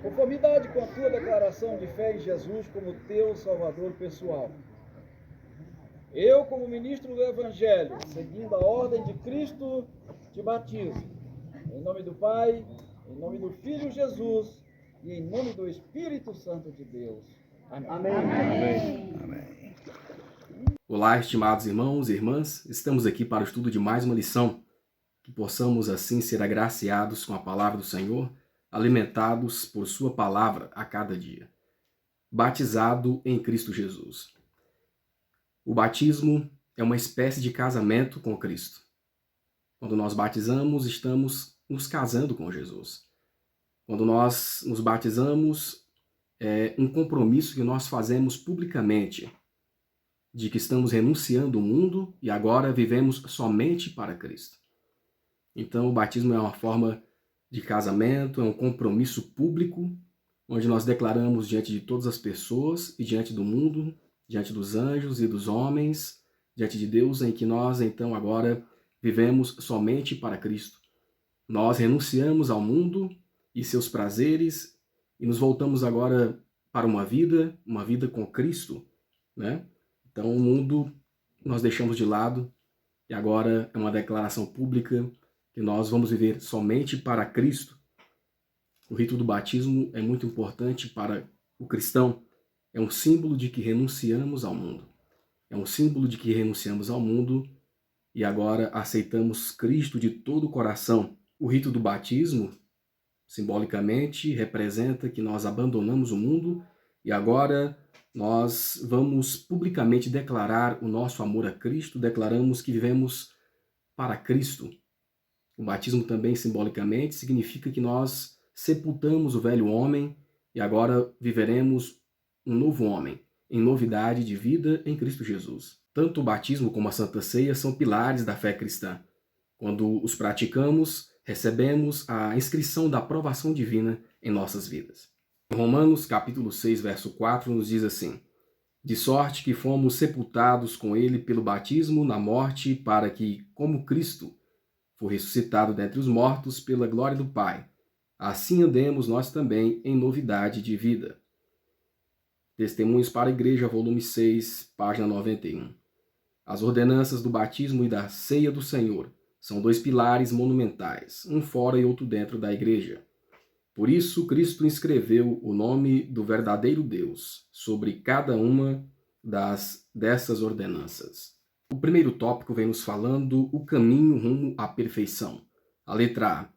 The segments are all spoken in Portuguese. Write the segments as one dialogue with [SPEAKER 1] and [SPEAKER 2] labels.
[SPEAKER 1] conformidade com a tua declaração de fé em Jesus como teu Salvador pessoal. Eu, como ministro do Evangelho, seguindo a ordem de Cristo, te batizo. Em nome do Pai, em nome do Filho Jesus e em nome do Espírito Santo de Deus. Amém.
[SPEAKER 2] Amém. Amém. Amém. Olá, estimados irmãos e irmãs. Estamos aqui para o estudo de mais uma lição. Que possamos assim ser agraciados com a palavra do Senhor, alimentados por sua palavra a cada dia. Batizado em Cristo Jesus. O batismo é uma espécie de casamento com Cristo. Quando nós batizamos, estamos nos casando com Jesus. Quando nós nos batizamos, é um compromisso que nós fazemos publicamente, de que estamos renunciando ao mundo e agora vivemos somente para Cristo. Então, o batismo é uma forma de casamento, é um compromisso público, onde nós declaramos diante de todas as pessoas e diante do mundo, diante dos anjos e dos homens, diante de Deus, em que nós, então, agora vivemos somente para Cristo. Nós renunciamos ao mundo e seus prazeres e nos voltamos agora para uma vida com Cristo, né? Então, o mundo nós deixamos de lado e agora é uma declaração pública que nós vamos viver somente para Cristo. O rito do batismo é muito importante para o cristão. É um símbolo de que renunciamos ao mundo. É um símbolo de que renunciamos ao mundo e agora aceitamos Cristo de todo o coração. O rito do batismo, simbolicamente, representa que nós abandonamos o mundo e agora nós vamos publicamente declarar o nosso amor a Cristo, declaramos que vivemos para Cristo. O batismo também, simbolicamente, significa que nós sepultamos o velho homem e agora viveremos um novo homem, em novidade de vida em Cristo Jesus. Tanto o batismo como a Santa Ceia são pilares da fé cristã. Quando os praticamos, recebemos a inscrição da aprovação divina em nossas vidas. Romanos capítulo 6, verso 4 nos diz assim: de sorte que fomos sepultados com ele pelo batismo na morte, para que, como Cristo foi ressuscitado dentre os mortos pela glória do Pai, assim andemos nós também em novidade de vida. Testemunhos para a Igreja, volume 6, página 91. As ordenanças do batismo e da ceia do Senhor são dois pilares monumentais, um fora e outro dentro da Igreja. Por isso, Cristo inscreveu o nome do verdadeiro Deus sobre cada uma dessas ordenanças. O primeiro tópico vem nos falando o caminho rumo à perfeição. A letra A.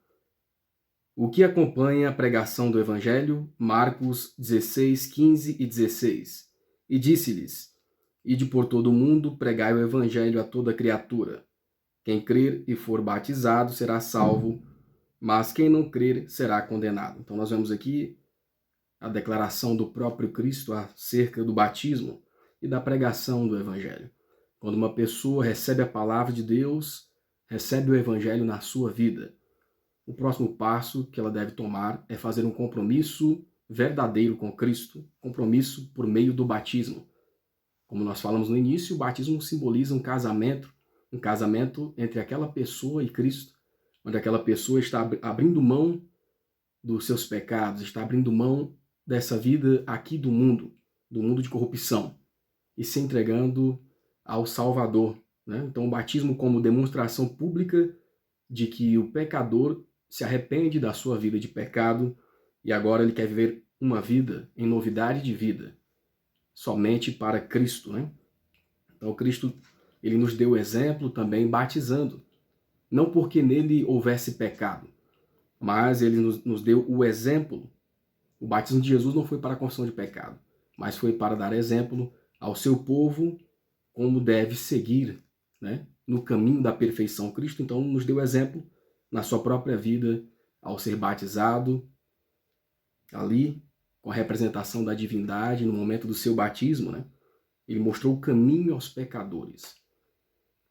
[SPEAKER 2] O que acompanha a pregação do Evangelho, Marcos 16, 15 e 16. E disse-lhes: ide por todo o mundo, pregai o Evangelho a toda criatura. Quem crer e for batizado será salvo, mas quem não crer será condenado. Então nós vemos aqui a declaração do próprio Cristo acerca do batismo e da pregação do Evangelho. Quando uma pessoa recebe a palavra de Deus, recebe o Evangelho na sua vida, o próximo passo que ela deve tomar é fazer um compromisso verdadeiro com Cristo, compromisso por meio do batismo. Como nós falamos no início, o batismo simboliza um casamento entre aquela pessoa e Cristo, onde aquela pessoa está abrindo mão dos seus pecados, está abrindo mão dessa vida aqui do mundo de corrupção, e se entregando ao Salvador, né? Então o batismo como demonstração pública de que o pecador se arrepende da sua vida de pecado e agora ele quer viver uma vida em novidade de vida, somente para Cristo, né? Então Cristo, ele nos deu o exemplo também batizando, não porque nele houvesse pecado, mas ele nos deu o exemplo. O batismo de Jesus não foi para a confissão de pecado, mas foi para dar exemplo ao seu povo como deve seguir, né, no caminho da perfeição. Cristo, então, nos deu exemplo na sua própria vida ao ser batizado, ali, com a representação da divindade no momento do seu batismo, né? Ele mostrou o caminho aos pecadores,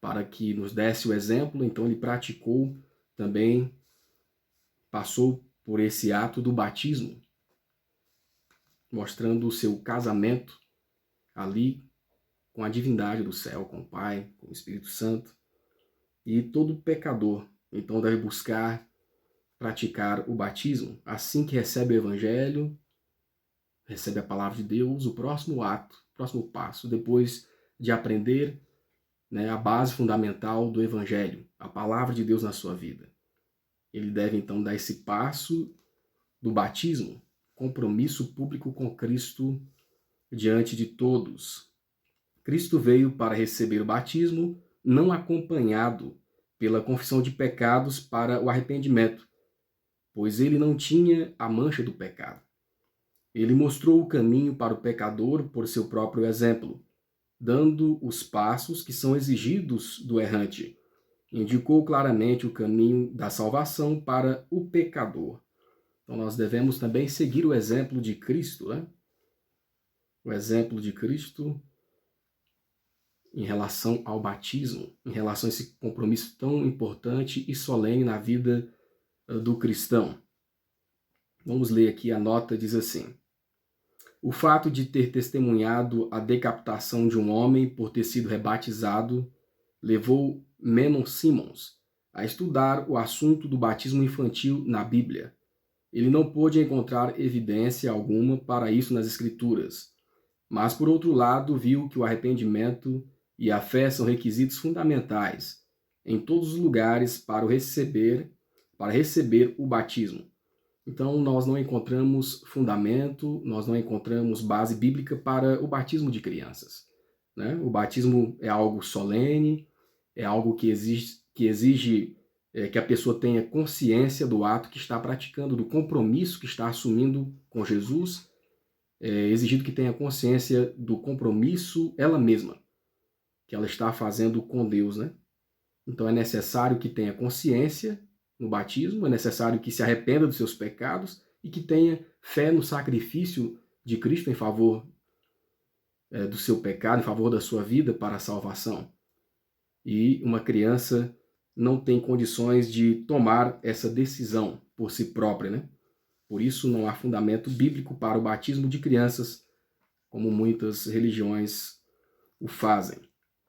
[SPEAKER 2] para que nos desse o exemplo. Então ele praticou também, passou por esse ato do batismo, mostrando o seu casamento ali com a divindade do céu, com o Pai, com o Espírito Santo. E todo pecador, então, deve buscar praticar o batismo, assim que recebe o Evangelho, recebe a palavra de Deus, o próximo ato, o próximo passo, depois de aprender, né, a base fundamental do Evangelho, a palavra de Deus na sua vida. Ele deve então dar esse passo do batismo, compromisso público com Cristo diante de todos. Cristo veio para receber o batismo, não acompanhado pela confissão de pecados para o arrependimento, pois ele não tinha a mancha do pecado. Ele mostrou o caminho para o pecador por seu próprio exemplo, dando os passos que são exigidos do errante. Indicou claramente o caminho da salvação para o pecador. Então nós devemos também seguir o exemplo de Cristo, né? O exemplo de Cristo em relação ao batismo, em relação a esse compromisso tão importante e solene na vida do cristão. Vamos ler aqui, a nota diz assim: o fato de ter testemunhado a decapitação de um homem por ter sido rebatizado levou Menon Simons a estudar o assunto do batismo infantil na Bíblia. Ele não pôde encontrar evidência alguma para isso nas Escrituras, mas, por outro lado, viu que o arrependimento e a fé são requisitos fundamentais em todos os lugares para receber o batismo. Então, nós não encontramos fundamento, nós não encontramos base bíblica para o batismo de crianças, né? O batismo é algo solene, é algo que exige que a pessoa tenha consciência do ato que está praticando, do compromisso que está assumindo com Jesus, exigido que tenha consciência do compromisso ela mesma, que ela está fazendo com Deus, né? Então é necessário que tenha consciência no batismo, é necessário que se arrependa dos seus pecados e que tenha fé no sacrifício de Cristo em favor do seu pecado, em favor da sua vida para a salvação. E uma criança não tem condições de tomar essa decisão por si própria, né? Por isso não há fundamento bíblico para o batismo de crianças, como muitas religiões o fazem.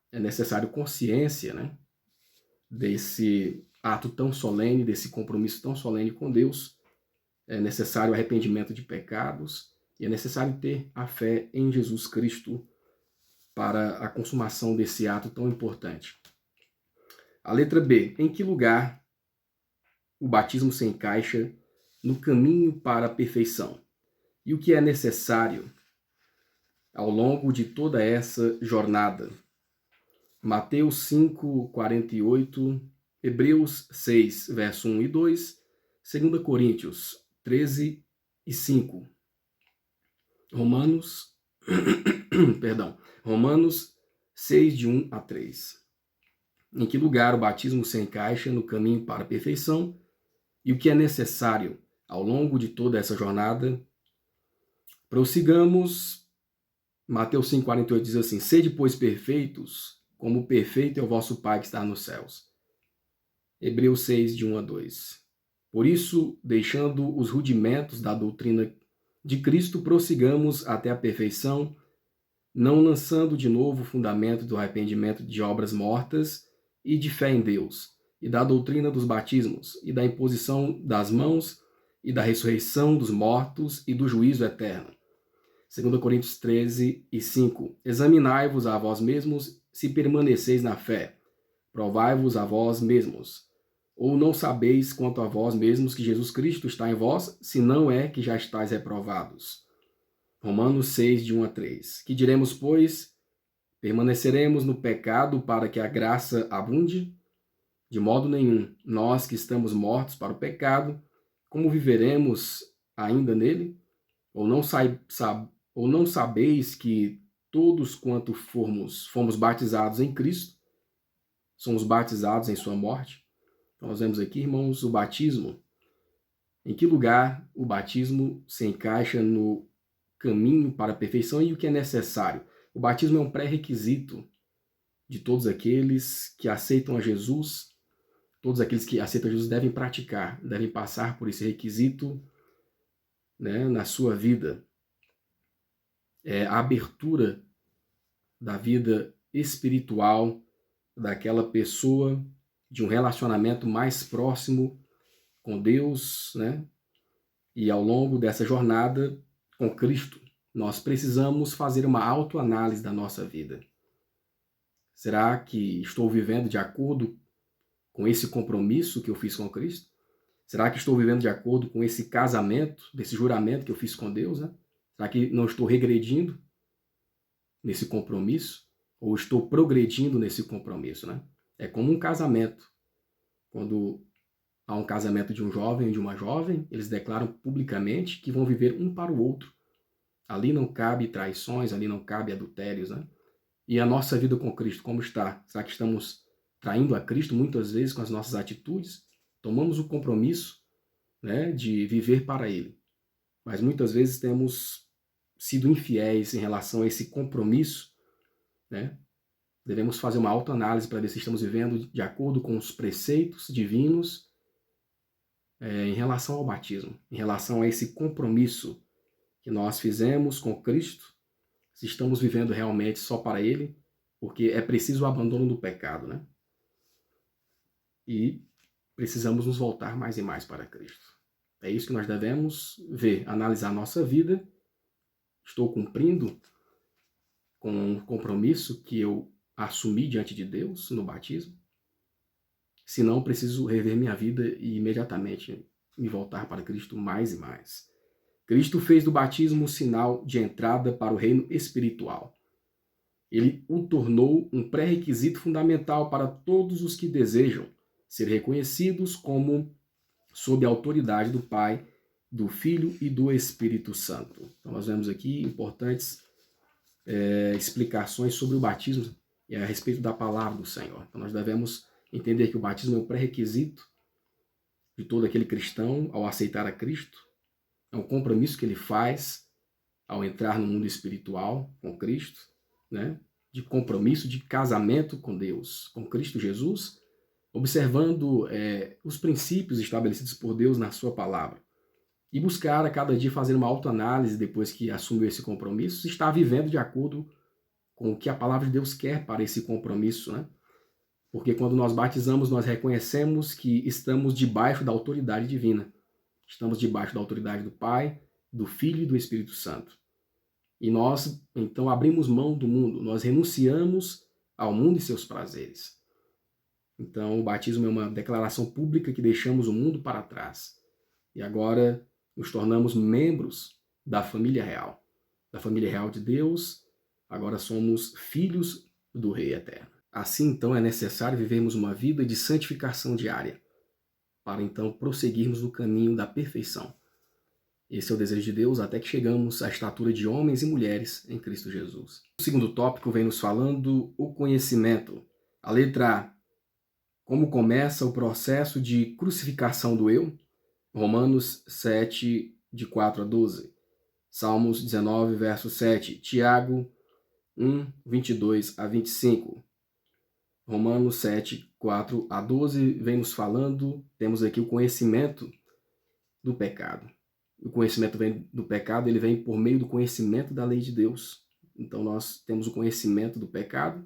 [SPEAKER 2] É necessário consciência, né, desse ato tão solene, desse compromisso tão solene com Deus. É necessário arrependimento de pecados e é necessário ter a fé em Jesus Cristo para a consumação desse ato tão importante. A letra B. Em que lugar o batismo se encaixa no caminho para a perfeição? E o que é necessário ao longo de toda essa jornada? Mateus 5, 48, Hebreus 6, verso 1 e 2, 2 Coríntios 13 e 5, Romanos 6, de 1 a 3. Em que lugar o batismo se encaixa no caminho para a perfeição e o que é necessário ao longo de toda essa jornada? Prossigamos. Mateus 5, 48 diz assim: sede, pois, perfeitos, como perfeito é o vosso Pai que está nos céus. Hebreus 6, de 1 a 2. Por isso, deixando os rudimentos da doutrina de Cristo, prossigamos até a perfeição, não lançando de novo o fundamento do arrependimento de obras mortas e de fé em Deus, e da doutrina dos batismos, e da imposição das mãos, e da ressurreição dos mortos, e do juízo eterno. 2 Coríntios 13 e 5. Examinai-vos a vós mesmos se permaneceis na fé. Provai-vos a vós mesmos. Ou não sabeis quanto a vós mesmos que Jesus Cristo está em vós, se não é que já estáis reprovados. Romanos 6, de 1 a 3. Que diremos, pois? Permaneceremos no pecado para que a graça abunde? De modo nenhum. Nós que estamos mortos para o pecado, como viveremos ainda nele? Ou não sabeis que todos quanto fomos batizados em Cristo, somos batizados em sua morte? Então nós vemos aqui, irmãos, o batismo. Em que lugar o batismo se encaixa no caminho para a perfeição e o que é necessário? O batismo é um pré-requisito de todos aqueles que aceitam a Jesus. Todos aqueles que aceitam a Jesus devem praticar, devem passar por esse requisito, né, na sua vida. É a abertura da vida espiritual daquela pessoa, de um relacionamento mais próximo com Deus, né? E ao longo dessa jornada com Cristo, nós precisamos fazer uma autoanálise da nossa vida. Será que estou vivendo de acordo com esse compromisso que eu fiz com Cristo? Será que estou vivendo de acordo com esse casamento, desse juramento que eu fiz com Deus, né? Será que não estou regredindo nesse compromisso? Ou estou progredindo nesse compromisso, né? É como um casamento. Quando há um casamento de um jovem e de uma jovem, eles declaram publicamente que vão viver um para o outro. Ali não cabe traições, ali não cabe adultérios, né? E a nossa vida com Cristo, como está? Será que estamos traindo a Cristo muitas vezes com as nossas atitudes? Tomamos o compromisso, né, de viver para Ele, mas muitas vezes temos sido infiéis em relação a esse compromisso, né? Devemos fazer uma autoanálise para ver se estamos vivendo de acordo com os preceitos divinos em relação ao batismo, em relação a esse compromisso que nós fizemos com Cristo, se estamos vivendo realmente só para Ele, porque é preciso o abandono do pecado, né? E precisamos nos voltar mais e mais para Cristo. É isso que nós devemos ver, analisar a nossa vida. Estou cumprindo com o compromisso que eu assumi diante de Deus no batismo? Se não, preciso rever minha vida e imediatamente me voltar para Cristo mais e mais. Cristo fez do batismo um sinal de entrada para o reino espiritual. Ele o tornou um pré-requisito fundamental para todos os que desejam ser reconhecidos como sob a autoridade do Pai, do Filho e do Espírito Santo. Então nós vemos aqui importantes explicações sobre o batismo e a respeito da palavra do Senhor. Então nós devemos entender que o batismo é um pré-requisito de todo aquele cristão ao aceitar a Cristo. É um compromisso que ele faz ao entrar no mundo espiritual com Cristo, né? De compromisso, de casamento com Deus, com Cristo Jesus, observando os princípios estabelecidos por Deus na sua palavra. E buscar a cada dia fazer uma autoanálise depois que assumiu esse compromisso, se está vivendo de acordo com o que a palavra de Deus quer para esse compromisso, né? Porque quando nós batizamos, nós reconhecemos que estamos debaixo da autoridade divina. Estamos debaixo da autoridade do Pai, do Filho e do Espírito Santo. E nós, então, abrimos mão do mundo, nós renunciamos ao mundo e seus prazeres. Então, o batismo é uma declaração pública que deixamos o mundo para trás. E agora nos tornamos membros da família real de Deus. Agora somos filhos do Rei Eterno. Assim, então, é necessário vivermos uma vida de santificação diária, para então prosseguirmos no caminho da perfeição. Esse é o desejo de Deus até que chegamos à estatura de homens e mulheres em Cristo Jesus. O segundo tópico vem nos falando o conhecimento. A letra A, como começa o processo de crucificação do eu? Romanos 7, de 4 a 12. Salmos 19, verso 7. Tiago 1, 22 a 25. Romanos 7, 4 a 12 vem nos falando, temos aqui o conhecimento do pecado. O conhecimento do pecado, ele vem por meio do conhecimento da lei de Deus. Então nós temos o conhecimento do pecado,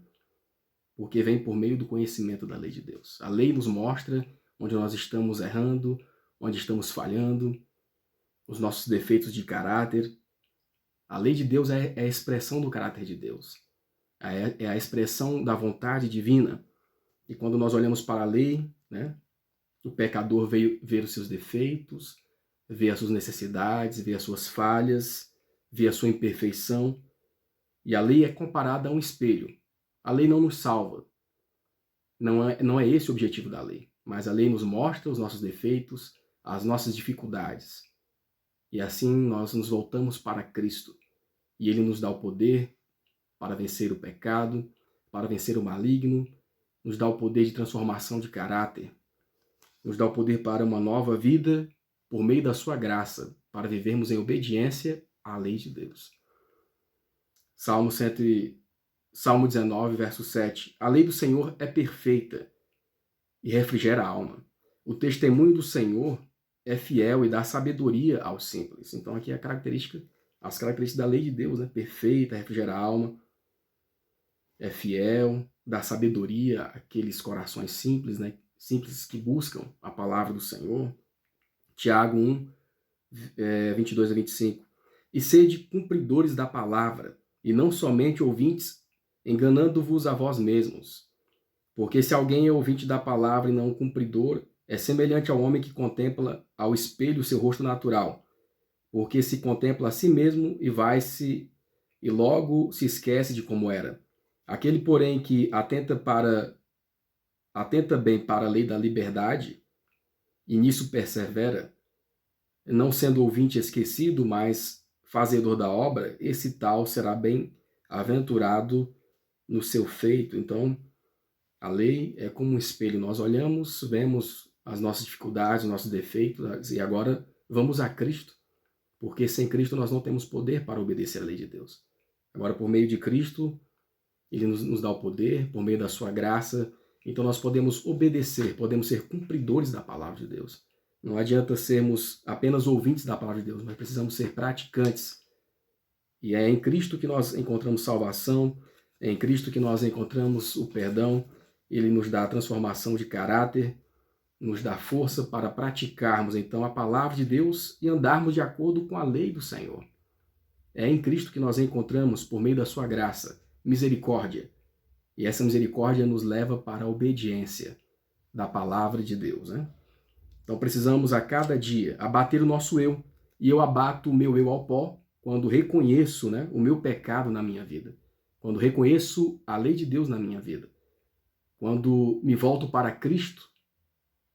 [SPEAKER 2] porque vem por meio do conhecimento da lei de Deus. A lei nos mostra onde nós estamos errando, onde estamos falhando, os nossos defeitos de caráter. A lei de Deus é a expressão do caráter de Deus. É a expressão da vontade divina. E quando nós olhamos para a lei, né, o pecador veio ver os seus defeitos, ver as suas necessidades, ver as suas falhas, ver a sua imperfeição. E a lei é comparada a um espelho. A lei não nos salva. Não é esse o objetivo da lei. Mas a lei nos mostra os nossos defeitos, as nossas dificuldades. E assim nós nos voltamos para Cristo. E Ele nos dá o poder para vencer o pecado, para vencer o maligno, nos dá o poder de transformação de caráter, nos dá o poder para uma nova vida por meio da sua graça, para vivermos em obediência à lei de Deus. Salmo 19, verso 7. A lei do Senhor é perfeita e refrigera a alma. O testemunho do Senhor é fiel e dá sabedoria aos simples. Então aqui é as características da lei de Deus, né? Perfeita, refrigera a alma, é fiel, dá sabedoria àqueles corações simples, né? Simples que buscam a palavra do Senhor. Tiago 1, 22 a 25. E sede cumpridores da palavra, e não somente ouvintes, enganando-vos a vós mesmos. Porque se alguém é ouvinte da palavra e não cumpridor, é semelhante ao homem que contempla ao espelho o seu rosto natural, porque se contempla a si mesmo e vai-se e logo se esquece de como era. Aquele, porém, que atenta bem para a lei da liberdade e nisso persevera, não sendo ouvinte esquecido, mas fazedor da obra, esse tal será bem-aventurado no seu feito. Então, a lei é como um espelho. Nós olhamos, vemos as nossas dificuldades, os nossos defeitos, e agora vamos a Cristo, porque sem Cristo nós não temos poder para obedecer à lei de Deus. Agora, por meio de Cristo, Ele nos dá o poder, por meio da sua graça, então nós podemos obedecer, podemos ser cumpridores da palavra de Deus. Não adianta sermos apenas ouvintes da palavra de Deus, mas precisamos ser praticantes. E é em Cristo que nós encontramos salvação, é em Cristo que nós encontramos o perdão. Ele nos dá a transformação de caráter, nos dá força para praticarmos, então, a palavra de Deus e andarmos de acordo com a lei do Senhor. É em Cristo que nós encontramos, por meio da sua graça, misericórdia. E essa misericórdia nos leva para a obediência da palavra de Deus, né? Então precisamos a cada dia abater o nosso eu. E eu abato o meu eu ao pó quando reconheço, né, o meu pecado na minha vida. Quando reconheço a lei de Deus na minha vida. Quando me volto para Cristo,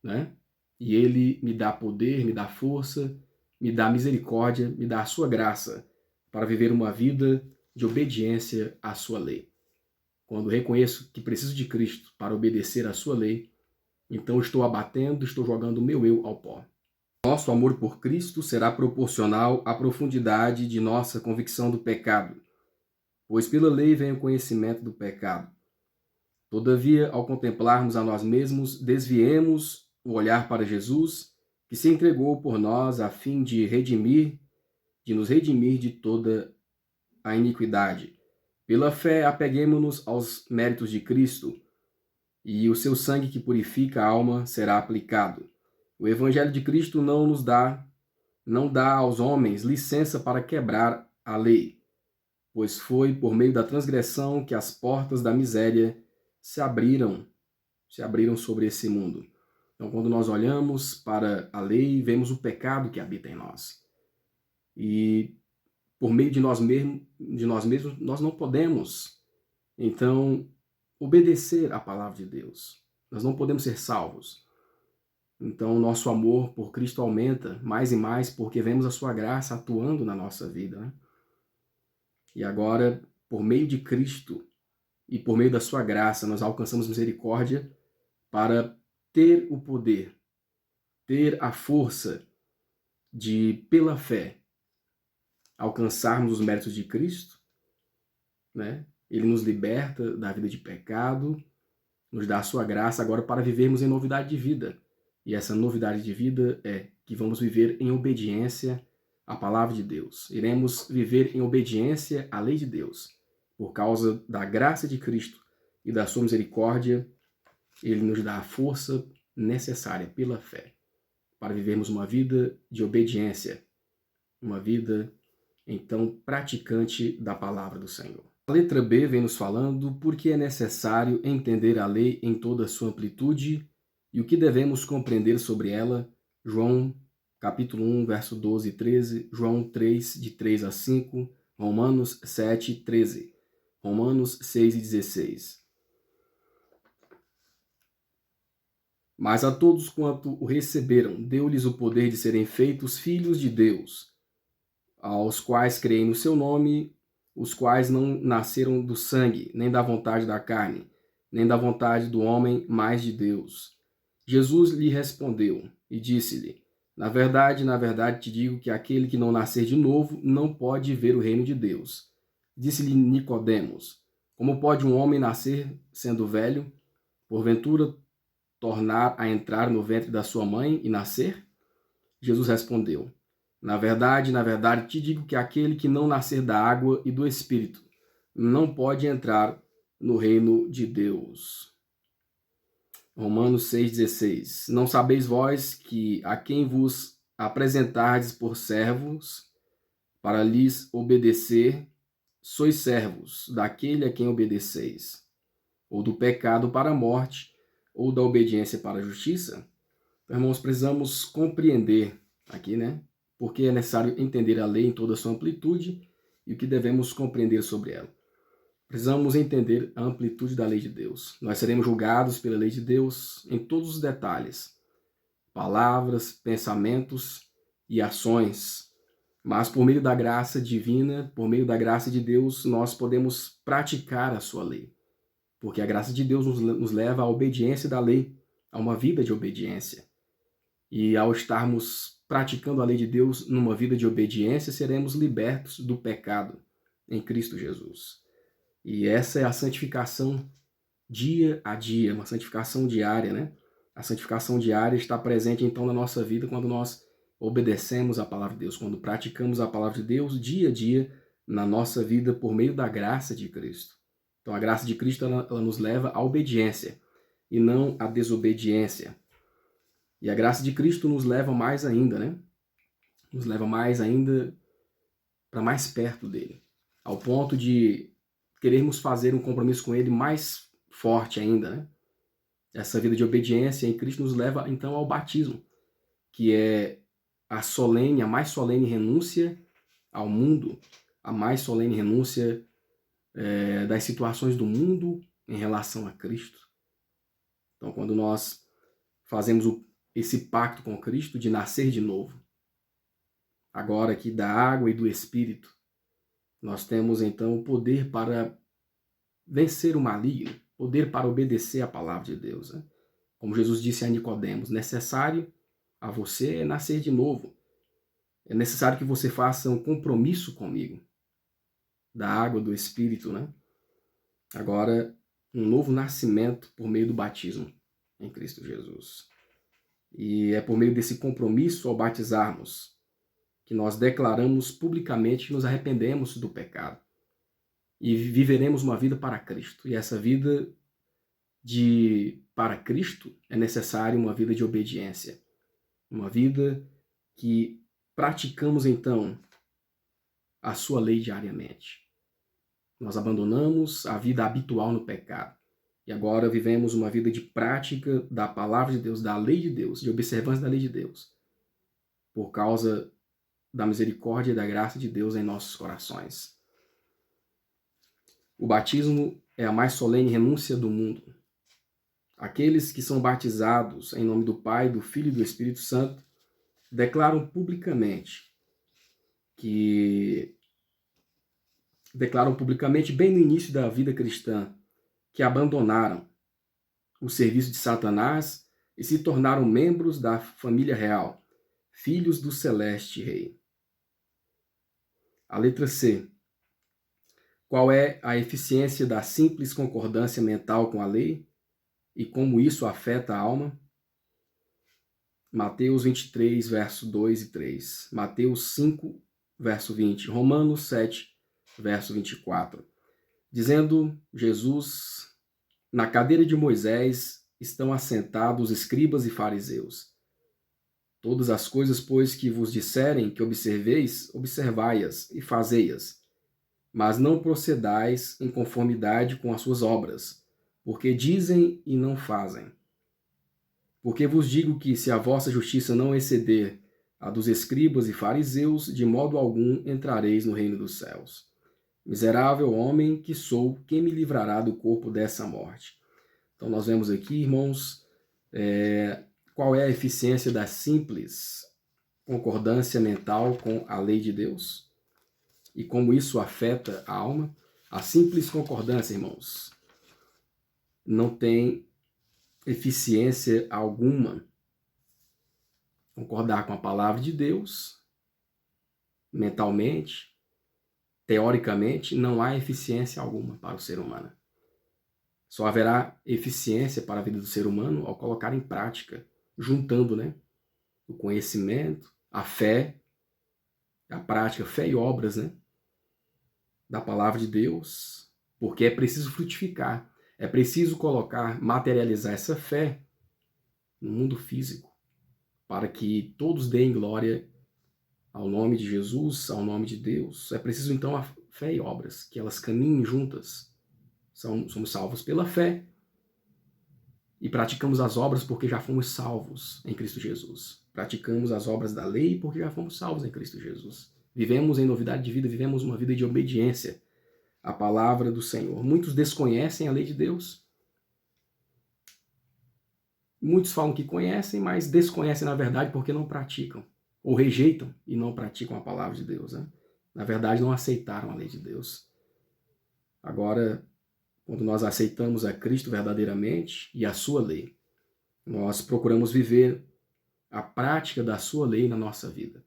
[SPEAKER 2] né, e Ele me dá poder, me dá força, me dá misericórdia, me dá a sua graça para viver uma vida de obediência à sua lei. Quando reconheço que preciso de Cristo para obedecer à sua lei, então estou abatendo, estou jogando o meu eu ao pó. Nosso amor por Cristo será proporcional à profundidade de nossa convicção do pecado, pois pela lei vem o conhecimento do pecado. Todavia, ao contemplarmos a nós mesmos, desviemos o olhar para Jesus, que se entregou por nós a fim de nos redimir de toda a iniquidade. Pela fé, apeguemo-nos aos méritos de Cristo, e o seu sangue que purifica a alma será aplicado. O Evangelho de Cristo não dá aos homens licença para quebrar a lei, pois foi por meio da transgressão que as portas da miséria se abriram sobre esse mundo. Então, quando nós olhamos para a lei, vemos o pecado que habita em nós. E por meio de nós mesmos, nós não podemos, então, obedecer à palavra de Deus. Nós não podemos ser salvos. Então, nosso amor por Cristo aumenta mais e mais porque vemos a sua graça atuando na nossa vida, né? E agora, por meio de Cristo e por meio da sua graça, nós alcançamos misericórdia para ter o poder, ter a força de, pela fé, alcançarmos os méritos de Cristo, né? Ele nos liberta da vida de pecado, nos dá a sua graça agora para vivermos em novidade de vida. E essa novidade de vida é que vamos viver em obediência à palavra de Deus. Iremos viver em obediência à lei de Deus. Por causa da graça de Cristo e da sua misericórdia, Ele nos dá a força necessária pela fé para vivermos uma vida de obediência, uma vida, então, praticante da palavra do Senhor. A letra B vem nos falando porque é necessário entender a lei em toda a sua amplitude e o que devemos compreender sobre ela. João capítulo 1, verso 12 e 13, João 3, de 3 a 5, Romanos 7, 13, Romanos 6 e 16. Mas a todos quanto o receberam, deu-lhes o poder de serem feitos filhos de Deus, aos quais creem no seu nome, os quais não nasceram do sangue, nem da vontade da carne, nem da vontade do homem, mas de Deus. Jesus lhe respondeu e disse-lhe: na verdade, te digo que aquele que não nascer de novo não pode ver o reino de Deus. Disse-lhe Nicodemos: como pode um homem nascer sendo velho? Porventura tornar a entrar no ventre da sua mãe e nascer? Jesus respondeu: na verdade, te digo que aquele que não nascer da água e do Espírito não pode entrar no reino de Deus. Romanos 6,16. Não sabeis vós que a quem vos apresentardes por servos para lhes obedecer, sois servos daquele a quem obedeceis, ou do pecado para a morte, ou da obediência para a justiça? Então, irmãos, precisamos compreender aqui, né? Porque é necessário entender a lei em toda a sua amplitude e o que devemos compreender sobre ela. Precisamos entender a amplitude da lei de Deus. Nós seremos julgados pela lei de Deus em todos os detalhes, palavras, pensamentos e ações. Mas por meio da graça divina, por meio da graça de Deus, nós podemos praticar a sua lei. Porque a graça de Deus nos leva à obediência da lei, a uma vida de obediência. E ao estarmos praticando a lei de Deus numa vida de obediência, seremos libertos do pecado em Cristo Jesus. E essa é a santificação dia a dia, uma santificação diária, né? A santificação diária está presente então na nossa vida quando nós obedecemos a palavra de Deus, quando praticamos a palavra de Deus dia a dia na nossa vida por meio da graça de Cristo. Então a graça de Cristo ela nos leva à obediência e não à desobediência. E a graça de Cristo nos leva mais ainda, né? Nos leva mais ainda para mais perto dele, ao ponto de querermos fazer um compromisso com ele mais forte ainda, né? Essa vida de obediência em Cristo nos leva então ao batismo, que é a mais solene renúncia ao mundo, a mais solene renúncia das situações do mundo em relação a Cristo. Então, quando nós fazemos esse pacto com Cristo de nascer de novo, agora aqui da água e do Espírito, nós temos então o poder para vencer o maligno, poder para obedecer a palavra de Deus. Né? Como Jesus disse a Nicodemos, necessário a você é nascer de novo. É necessário que você faça um compromisso comigo, da água, do Espírito, né? Agora, um novo nascimento por meio do batismo em Cristo Jesus. E é por meio desse compromisso ao batizarmos que nós declaramos publicamente que nos arrependemos do pecado e viveremos uma vida para Cristo. E essa vida para Cristo é necessária uma vida de obediência, uma vida que praticamos então a sua lei diariamente. Nós abandonamos a vida habitual no pecado e agora vivemos uma vida de prática da palavra de Deus, da lei de Deus, de observância da lei de Deus, por causa da misericórdia e da graça de Deus em nossos corações. O batismo é a mais solene renúncia do mundo. Aqueles que são batizados em nome do Pai, do Filho e do Espírito Santo declaram publicamente, bem no início da vida cristã, que abandonaram o serviço de Satanás e se tornaram membros da família real, filhos do celeste rei. A letra C. Qual é a eficiência da simples concordância mental com a lei e como isso afeta a alma? Mateus 23, verso 2 e 3. Mateus 5, verso 20. Romanos 7, verso 24. Dizendo Jesus, na cadeira de Moisés estão assentados escribas e fariseus. Todas as coisas, pois, que vos disserem que observeis, observai-as e fazei-as. Mas não procedais em conformidade com as suas obras, porque dizem e não fazem. Porque vos digo que, se a vossa justiça não exceder a dos escribas e fariseus, de modo algum entrareis no reino dos céus. Miserável homem que sou, quem me livrará do corpo dessa morte? Então nós vemos aqui, irmãos, qual é a eficiência da simples concordância mental com a lei de Deus e como isso afeta a alma. A simples concordância, irmãos, não tem eficiência alguma. Concordar com a palavra de Deus, mentalmente, teoricamente, não há eficiência alguma para o ser humano. Só haverá eficiência para a vida do ser humano ao colocar em prática, juntando, né, o conhecimento, a fé, a prática, fé e obras, né, da palavra de Deus, porque é preciso frutificar, é preciso materializar essa fé no mundo físico. para que todos deem glória ao nome de Jesus, ao nome de Deus. É preciso então a fé e obras, que elas caminhem juntas. Somos salvos pela fé e praticamos as obras porque já fomos salvos em Cristo Jesus. Praticamos as obras da lei porque já fomos salvos em Cristo Jesus. Vivemos em novidade de vida, vivemos uma vida de obediência à palavra do Senhor. Muitos desconhecem a lei de Deus. Muitos falam que conhecem, mas desconhecem na verdade porque não praticam. Ou rejeitam e não praticam a palavra de Deus. Né? Na verdade, não aceitaram a lei de Deus. Agora, quando nós aceitamos a Cristo verdadeiramente e a sua lei, nós procuramos viver a prática da sua lei na nossa vida.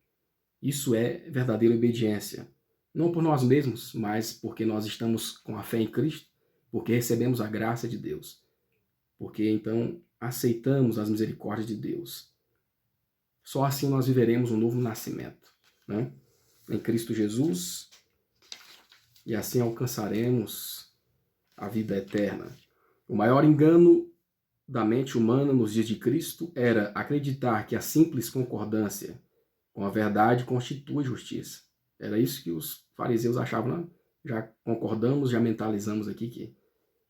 [SPEAKER 2] Isso é verdadeira obediência. Não por nós mesmos, mas porque nós estamos com a fé em Cristo, porque recebemos a graça de Deus. Porque então aceitamos as misericórdias de Deus. Só assim nós viveremos um novo nascimento, né? Em Cristo Jesus, e assim alcançaremos a vida eterna. O maior engano da mente humana nos dias de Cristo era acreditar que a simples concordância com a verdade constitui justiça. Era isso que os fariseus achavam, né? Já concordamos, já mentalizamos aqui que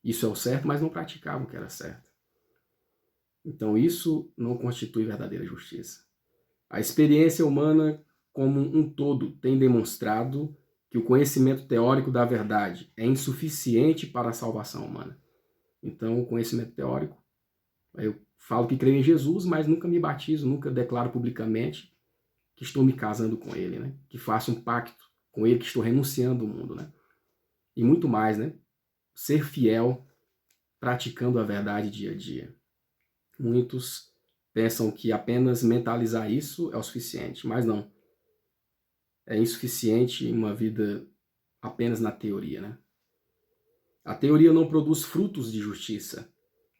[SPEAKER 2] isso é o certo, mas não praticavam o que era certo. Então isso não constitui verdadeira justiça. A experiência humana como um todo tem demonstrado que o conhecimento teórico da verdade é insuficiente para a salvação humana. Então, o conhecimento teórico, eu falo que creio em Jesus, mas nunca me batizo, nunca declaro publicamente que estou me casando com ele, né? Que faço um pacto com ele, que estou renunciando ao mundo, né? E muito mais, né? Ser fiel, praticando a verdade dia a dia. Muitos pensam que apenas mentalizar isso é o suficiente, mas não. É insuficiente uma vida apenas na teoria, né? A teoria não produz frutos de justiça.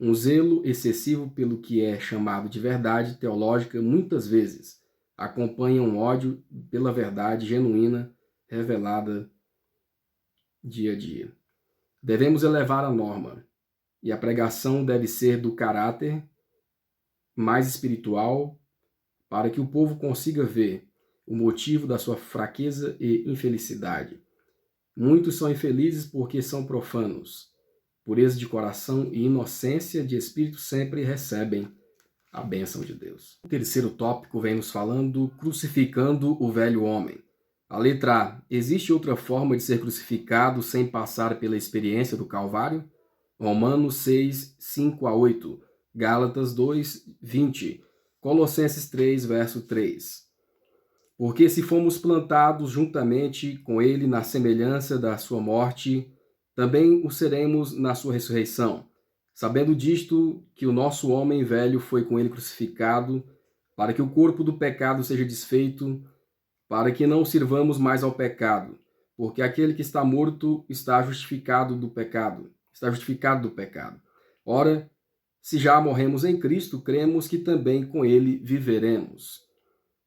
[SPEAKER 2] Um zelo excessivo pelo que é chamado de verdade teológica muitas vezes acompanha um ódio pela verdade genuína revelada dia a dia. Devemos elevar a norma, e a pregação deve ser do caráter mais espiritual para que o povo consiga ver o motivo da sua fraqueza e infelicidade. Muitos são infelizes porque são profanos. Pureza de coração e inocência de espírito sempre recebem a bênção de Deus. O terceiro tópico vem nos falando crucificando o velho homem. A letra A. Existe outra forma de ser crucificado sem passar pela experiência do Calvário? Romanos 6, 5 a 8. Gálatas 2, 20. Colossenses 3, verso 3. Porque se fomos plantados juntamente com ele na semelhança da sua morte, também o seremos na sua ressurreição, sabendo disto que o nosso homem velho foi com ele crucificado, para que o corpo do pecado seja desfeito, para que não sirvamos mais ao pecado, porque aquele que está morto está justificado do pecado. Ora, se já morremos em Cristo, cremos que também com ele viveremos.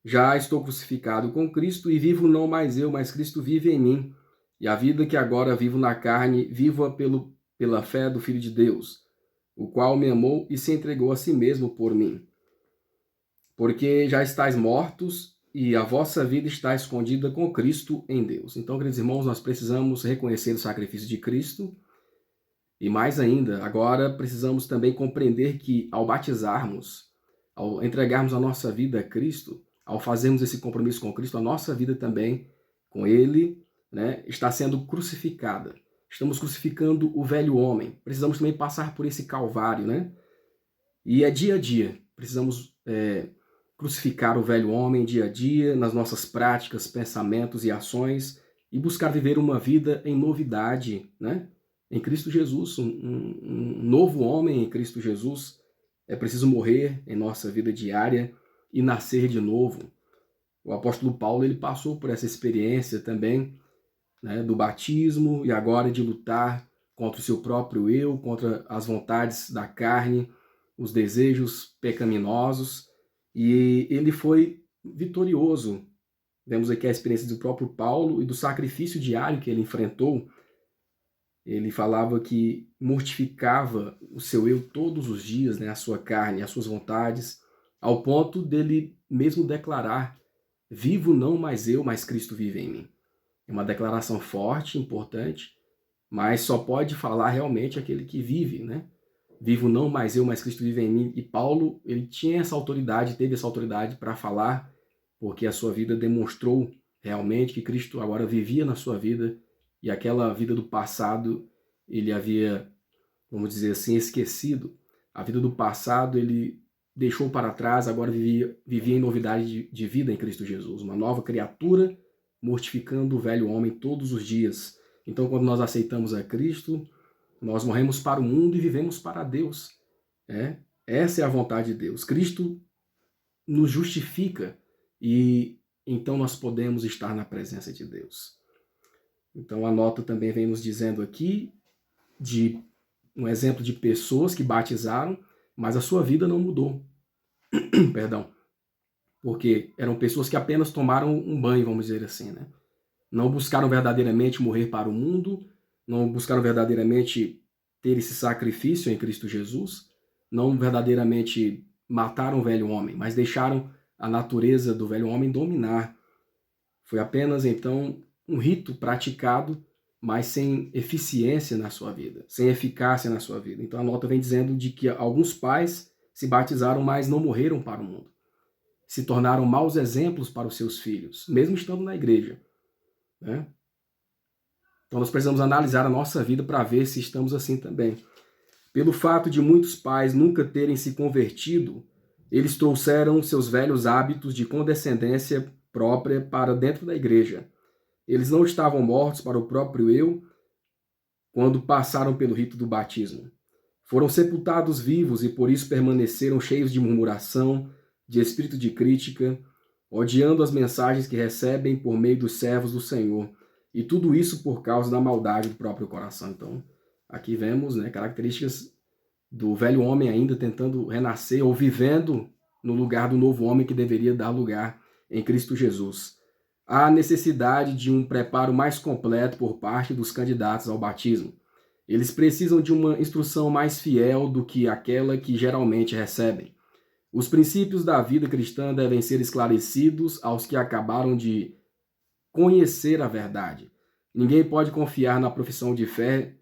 [SPEAKER 2] Já estou crucificado com Cristo e vivo não mais eu, mas Cristo vive em mim. E a vida que agora vivo na carne, vivo-a pela fé do Filho de Deus, o qual me amou e se entregou a si mesmo por mim. Porque já estáis mortos e a vossa vida está escondida com Cristo em Deus. Então, queridos irmãos, nós precisamos reconhecer o sacrifício de Cristo e mais ainda, agora precisamos também compreender que ao batizarmos, ao entregarmos a nossa vida a Cristo, ao fazermos esse compromisso com Cristo, a nossa vida também com Ele, né, está sendo crucificada. Estamos crucificando o velho homem. Precisamos também passar por esse calvário, né? E é dia a dia. Precisamos crucificar o velho homem dia a dia, nas nossas práticas, pensamentos e ações, e buscar viver uma vida em novidade, né? Em Cristo Jesus, um novo homem em Cristo Jesus. É preciso morrer em nossa vida diária e nascer de novo. O apóstolo Paulo ele passou por essa experiência também, né, do batismo e agora de lutar contra o seu próprio eu, contra as vontades da carne, os desejos pecaminosos, e ele foi vitorioso. Vemos aqui a experiência do próprio Paulo e do sacrifício diário que ele enfrentou. Ele falava que mortificava o seu eu todos os dias, né, a sua carne, as suas vontades, ao ponto dele mesmo declarar: vivo não mais eu, mas Cristo vive em mim. É uma declaração forte, importante, mas só pode falar realmente aquele que vive, né? Vivo não mais eu, mas Cristo vive em mim. E Paulo, ele tinha essa autoridade, teve essa autoridade para falar, porque a sua vida demonstrou realmente que Cristo agora vivia na sua vida, e aquela vida do passado ele havia, vamos dizer assim, esquecido. A vida do passado ele deixou para trás, agora vivia em novidade de vida em Cristo Jesus, uma nova criatura, mortificando o velho homem todos os dias. Então, quando nós aceitamos a Cristo, nós morremos para o mundo e vivemos para Deus. Essa é a vontade de Deus. Cristo nos justifica e então nós podemos estar na presença de Deus. Então a nota também vem nos dizendo aqui de um exemplo de pessoas que batizaram, mas a sua vida não mudou. Perdão. Porque eram pessoas que apenas tomaram um banho, vamos dizer assim, né? Não buscaram verdadeiramente morrer para o mundo, não buscaram verdadeiramente ter esse sacrifício em Cristo Jesus, não verdadeiramente mataram o velho homem, mas deixaram a natureza do velho homem dominar. Foi apenas, então, um rito praticado, mas sem eficiência na sua vida, sem eficácia na sua vida. Então a nota vem dizendo de que alguns pais se batizaram, mas não morreram para o mundo. Se tornaram maus exemplos para os seus filhos, mesmo estando na igreja, né? Então nós precisamos analisar a nossa vida para ver se estamos assim também. Pelo fato de muitos pais nunca terem se convertido, eles trouxeram seus velhos hábitos de condescendência própria para dentro da igreja. Eles não estavam mortos para o próprio eu quando passaram pelo rito do batismo. Foram sepultados vivos e por isso permaneceram cheios de murmuração, de espírito de crítica, odiando as mensagens que recebem por meio dos servos do Senhor. E tudo isso por causa da maldade do próprio coração. Então, aqui vemos, né, características do velho homem ainda tentando renascer ou vivendo no lugar do novo homem que deveria dar lugar em Cristo Jesus. Há necessidade de um preparo mais completo por parte dos candidatos ao batismo. Eles precisam de uma instrução mais fiel do que aquela que geralmente recebem. Os princípios da vida cristã devem ser esclarecidos aos que acabaram de conhecer a verdade. Ninguém pode confiar na profissão de fé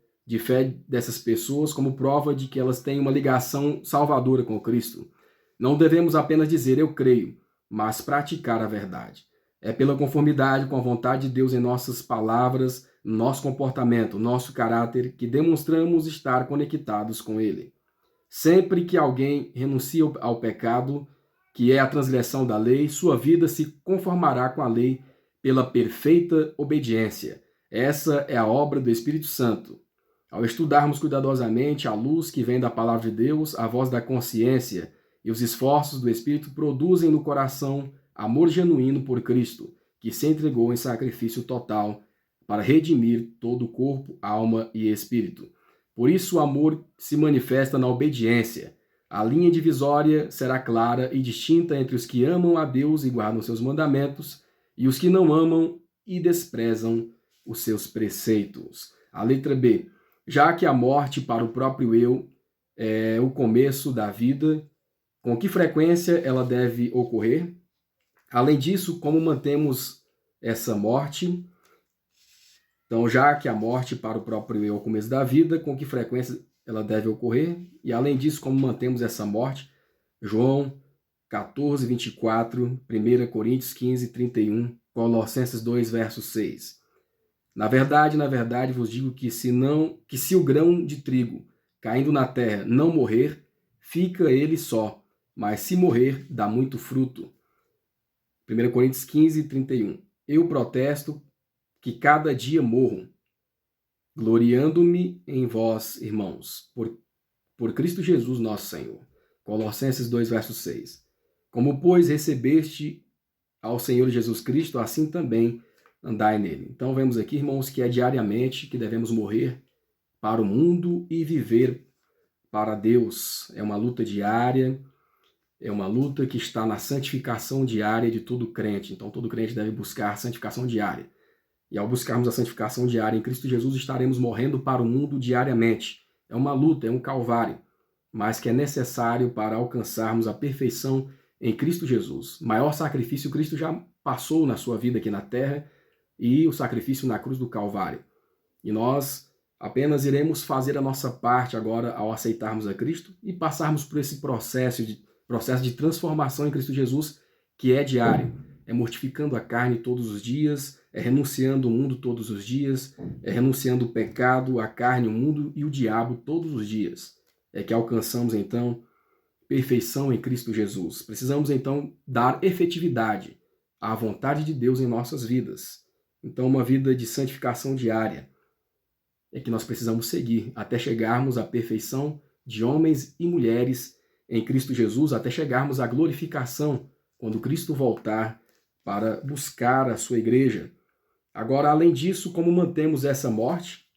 [SPEAKER 2] dessas pessoas como prova de que elas têm uma ligação salvadora com Cristo. Não devemos apenas dizer eu creio, mas praticar a verdade. É pela conformidade com a vontade de Deus em nossas palavras, nosso comportamento, nosso caráter, que demonstramos estar conectados com Ele. Sempre que alguém renuncia ao pecado, que é a transgressão da lei, sua vida se conformará com a lei pela perfeita obediência. Essa é a obra do Espírito Santo. Ao estudarmos cuidadosamente a luz que vem da palavra de Deus, a voz da consciência e os esforços do Espírito produzem no coração amor genuíno por Cristo, que se entregou em sacrifício total para redimir todo o corpo, alma e espírito. Por isso o amor se manifesta na obediência. A linha divisória será clara e distinta entre os que amam a Deus e guardam seus mandamentos e os que não amam e desprezam os seus preceitos. A letra B. Já que a morte para o próprio eu é o começo da vida, com que frequência ela deve ocorrer? Além disso, como mantemos essa morte? Então, já que a morte para o próprio eu é o começo da vida, com que frequência ela deve ocorrer? E além disso, como mantemos essa morte? João 14, 24, 1 Coríntios 15, 31, Colossenses 2, verso 6. Na verdade, vos digo que se o grão de trigo caindo na terra não morrer, fica ele só, mas se morrer, dá muito fruto. 1 Coríntios 15, 31. Eu protesto que cada dia morro, gloriando-me em vós, irmãos, por Cristo Jesus nosso Senhor. Colossenses 2, verso 6. Como, pois, recebeste ao Senhor Jesus Cristo, assim também andai nele. Então, vemos aqui, irmãos, que é diariamente que devemos morrer para o mundo e viver para Deus. É uma luta diária, é uma luta que está na santificação diária de todo crente. Então, todo crente deve buscar a santificação diária. E ao buscarmos a santificação diária em Cristo Jesus, estaremos morrendo para o mundo diariamente. É uma luta, é um calvário, mas que é necessário para alcançarmos a perfeição em Cristo Jesus. Maior sacrifício Cristo já passou na sua vida aqui na terra e o sacrifício na cruz do Calvário. E nós apenas iremos fazer a nossa parte agora ao aceitarmos a Cristo e passarmos por esse processo de transformação em Cristo Jesus, que é diário. É mortificando a carne todos os dias, é renunciando o mundo todos os dias, é renunciando o pecado, a carne, o mundo e o diabo todos os dias. É que alcançamos então perfeição em Cristo Jesus. Precisamos então dar efetividade à vontade de Deus em nossas vidas. Então, uma vida de santificação diária é que nós precisamos seguir até chegarmos à perfeição de homens e mulheres em Cristo Jesus, até chegarmos à glorificação quando Cristo voltar para buscar a sua igreja. Agora, além disso, como mantemos essa morte?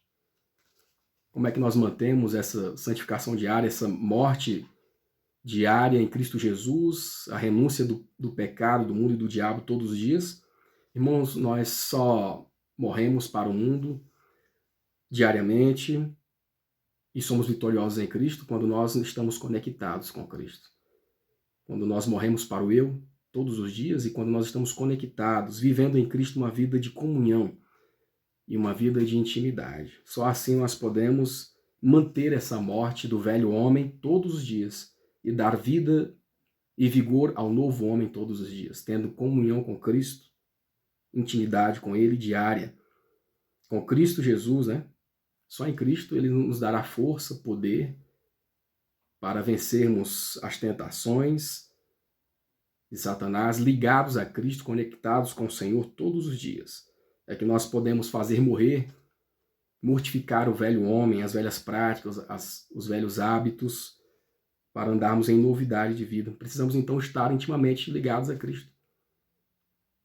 [SPEAKER 2] Como é que nós mantemos essa santificação diária, essa morte diária em Cristo Jesus, a renúncia do pecado, do mundo e do diabo todos os dias? Irmãos, nós só morremos para o mundo diariamente e somos vitoriosos em Cristo quando nós estamos conectados com Cristo. Quando nós morremos para o eu todos os dias e quando nós estamos conectados, vivendo em Cristo uma vida de comunhão e uma vida de intimidade. Só assim nós podemos manter essa morte do velho homem todos os dias e dar vida e vigor ao novo homem todos os dias, tendo comunhão com Cristo, intimidade com Ele diária. Com Cristo Jesus, né? Só em Cristo Ele nos dará força, poder para vencermos as tentações de Satanás, ligados a Cristo, conectados com o Senhor todos os dias. É que nós podemos fazer morrer, mortificar o velho homem, as velhas práticas, os velhos hábitos, para andarmos em novidade de vida. Precisamos então estar intimamente ligados a Cristo,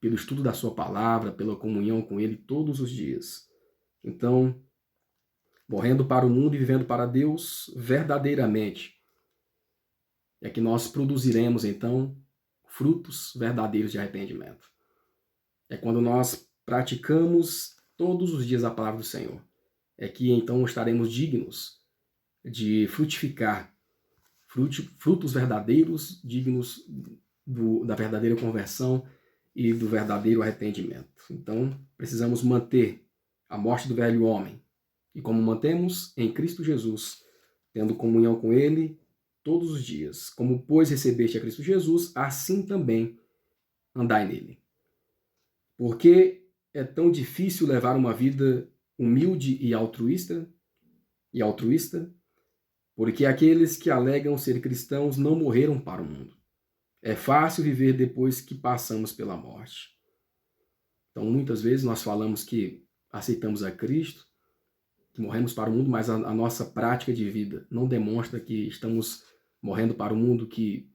[SPEAKER 2] pelo estudo da sua palavra, pela comunhão com Ele todos os dias. Então, morrendo para o mundo e vivendo para Deus verdadeiramente, é que nós produziremos então frutos verdadeiros de arrependimento. É quando nós praticamos todos os dias a palavra do Senhor. É que então estaremos dignos de frutificar frutos verdadeiros, dignos da verdadeira conversão e do verdadeiro arrependimento. Então, precisamos manter a morte do velho homem. E como mantemos? Em Cristo Jesus, tendo comunhão com Ele todos os dias. Como, pois, recebeste a Cristo Jesus, assim também andai nele. Porque é tão difícil levar uma vida humilde e altruísta, porque aqueles que alegam ser cristãos não morreram para o mundo. É fácil viver depois que passamos pela morte. Então, muitas vezes nós falamos que aceitamos a Cristo, que morremos para o mundo, mas a nossa prática de vida não demonstra que estamos morrendo para o mundo, que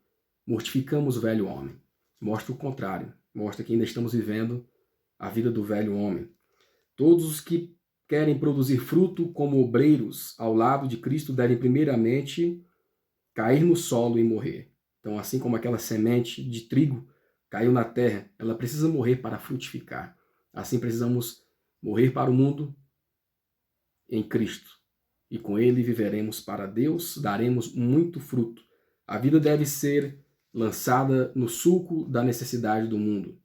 [SPEAKER 2] mortificamos o velho homem. Mostra o contrário. Mostra que ainda estamos vivendo a vida do velho homem. Todos os que querem produzir fruto como obreiros ao lado de Cristo devem primeiramente cair no solo e morrer. Então, assim como aquela semente de trigo caiu na terra, ela precisa morrer para frutificar. Assim precisamos morrer para o mundo em Cristo. E com Ele viveremos para Deus, daremos muito fruto. A vida deve ser lançada no sulco da necessidade do mundo.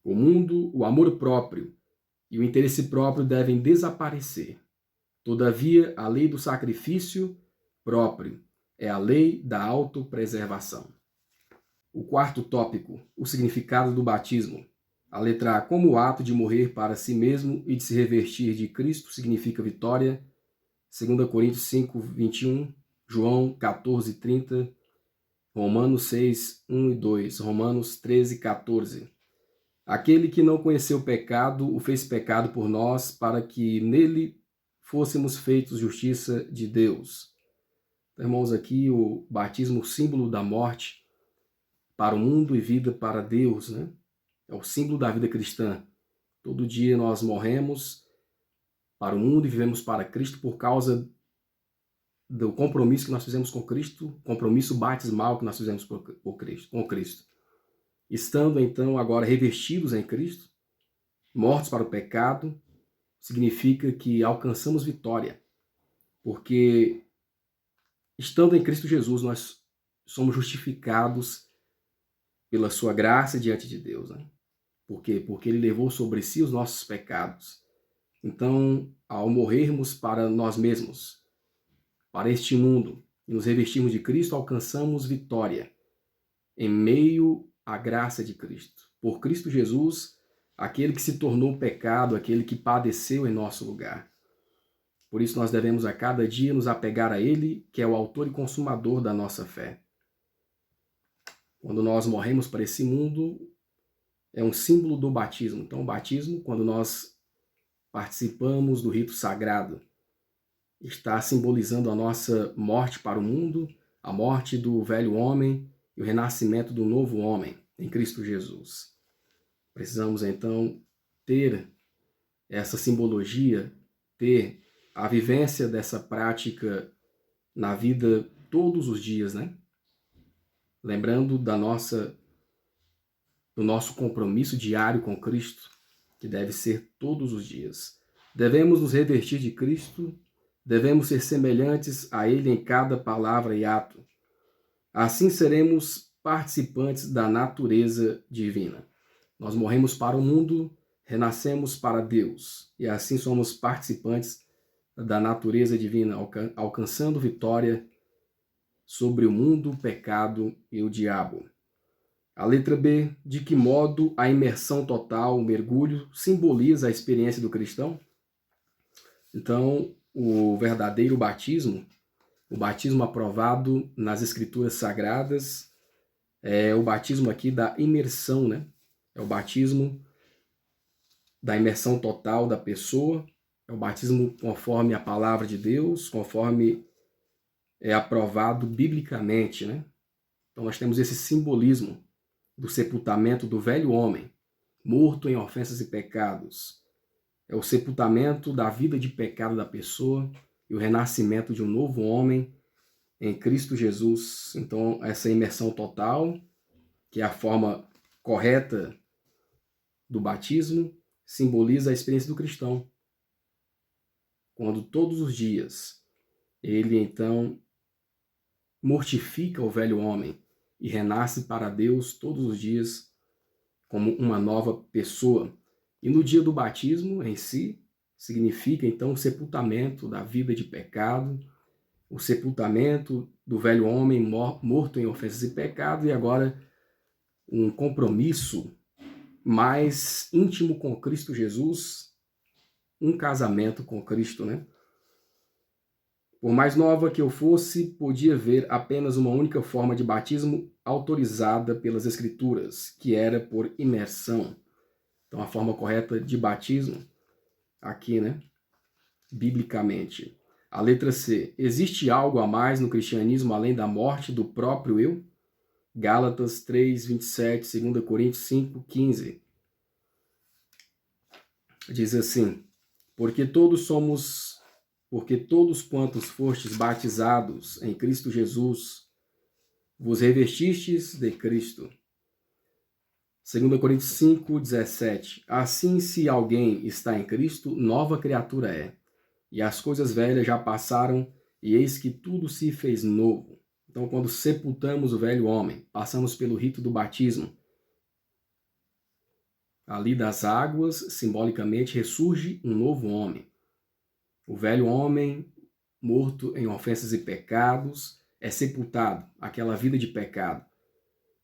[SPEAKER 2] O mundo, o amor próprio e o interesse próprio devem desaparecer. Todavia, a lei do sacrifício próprio é a lei da autopreservação. O quarto tópico, o significado do batismo. A letra A, como o ato de morrer para si mesmo e de se revestir de Cristo significa vitória. 2 Coríntios 5, 21, João 14, 30, Romanos 6, 1 e 2, Romanos 13, 14. Aquele que não conheceu o pecado, o fez pecado por nós, para que nele fôssemos feitos justiça de Deus. Então, irmãos, aqui o batismo, o símbolo da morte para o mundo e vida para Deus, né? É o símbolo da vida cristã. Todo dia nós morremos para o mundo e vivemos para Cristo por causa do compromisso que nós fizemos com Cristo, compromisso batismal que nós fizemos com Cristo. Estando, então, agora revestidos em Cristo, mortos para o pecado, significa que alcançamos vitória. Porque, estando em Cristo Jesus, nós somos justificados pela sua graça diante de Deus, né? Por quê? Porque ele levou sobre si os nossos pecados. Então, ao morrermos para nós mesmos, para este mundo, e nos revestirmos de Cristo, alcançamos vitória em meio à graça de Cristo. Por Cristo Jesus, aquele que se tornou pecado, aquele que padeceu em nosso lugar. Por isso nós devemos a cada dia nos apegar a Ele, que é o autor e consumador da nossa fé. Quando nós morremos para esse mundo, é um símbolo do batismo. Então, o batismo, quando nós participamos do rito sagrado, está simbolizando a nossa morte para o mundo, a morte do velho homem e o renascimento do novo homem em Cristo Jesus. Precisamos, então, ter essa simbologia, ter a vivência dessa prática na vida todos os dias, né? Lembrando do nosso compromisso diário com Cristo, que deve ser todos os dias. Devemos nos revestir de Cristo, devemos ser semelhantes a Ele em cada palavra e ato. Assim seremos participantes da natureza divina. Nós morremos para o mundo, renascemos para Deus, e assim somos participantes da natureza divina, alcançando vitória sobre o mundo, o pecado e o diabo. A letra B, de que modo a imersão total, o mergulho, simboliza a experiência do cristão? Então, o verdadeiro batismo, o batismo aprovado nas Escrituras Sagradas, é o batismo aqui da imersão, né? É o batismo da imersão total da pessoa, é o batismo conforme a palavra de Deus, conforme é aprovado biblicamente, né? Então nós temos esse simbolismo do sepultamento do velho homem, morto em ofensas e pecados. É o sepultamento da vida de pecado da pessoa e o renascimento de um novo homem em Cristo Jesus. Então essa imersão total, que é a forma correta do batismo, simboliza a experiência do cristão. Quando todos os dias ele então mortifica o velho homem e renasce para Deus todos os dias como uma nova pessoa. E no dia do batismo em si, significa então o sepultamento da vida de pecado, o sepultamento do velho homem morto em ofensas e pecado, e agora um compromisso mais íntimo com Cristo Jesus, um casamento com Cristo, né? Por mais nova que eu fosse, podia ver apenas uma única forma de batismo autorizada pelas Escrituras, que era por imersão. Então, a forma correta de batismo, aqui, né? Biblicamente. A letra C. Existe algo a mais no cristianismo além da morte do próprio eu? Gálatas 3, 27, 2 Coríntios 5, 15. Diz assim: porque todos quantos fostes batizados em Cristo Jesus, vos revestistes de Cristo. 2 Coríntios 5, 17. Assim, se alguém está em Cristo, nova criatura é. E as coisas velhas já passaram, e eis que tudo se fez novo. Então, quando sepultamos o velho homem, passamos pelo rito do batismo. Ali das águas, simbolicamente, ressurge um novo homem. O velho homem, morto em ofensas e pecados, é sepultado, aquela vida de pecado,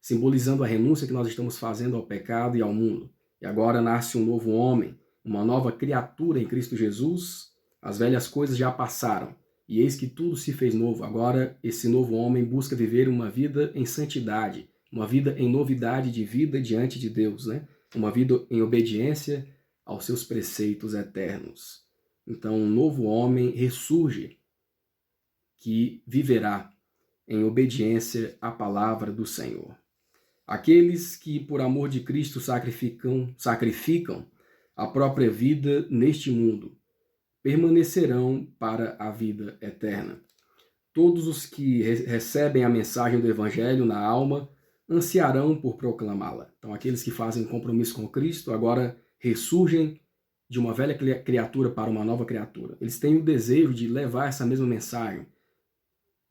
[SPEAKER 2] simbolizando a renúncia que nós estamos fazendo ao pecado e ao mundo. E agora nasce um novo homem, uma nova criatura em Cristo Jesus. As velhas coisas já passaram, e eis que tudo se fez novo. Agora esse novo homem busca viver uma vida em santidade, uma vida em novidade de vida diante de Deus, né? Uma vida em obediência aos seus preceitos eternos. Então um novo homem ressurge, que viverá em obediência à palavra do Senhor. Aqueles que, por amor de Cristo, sacrificam a própria vida neste mundo, permanecerão para a vida eterna. Todos os que recebem a mensagem do Evangelho na alma ansiarão por proclamá-la. Então, aqueles que fazem compromisso com Cristo agora ressurgem de uma velha criatura para uma nova criatura. Eles têm o desejo de levar essa mesma mensagem,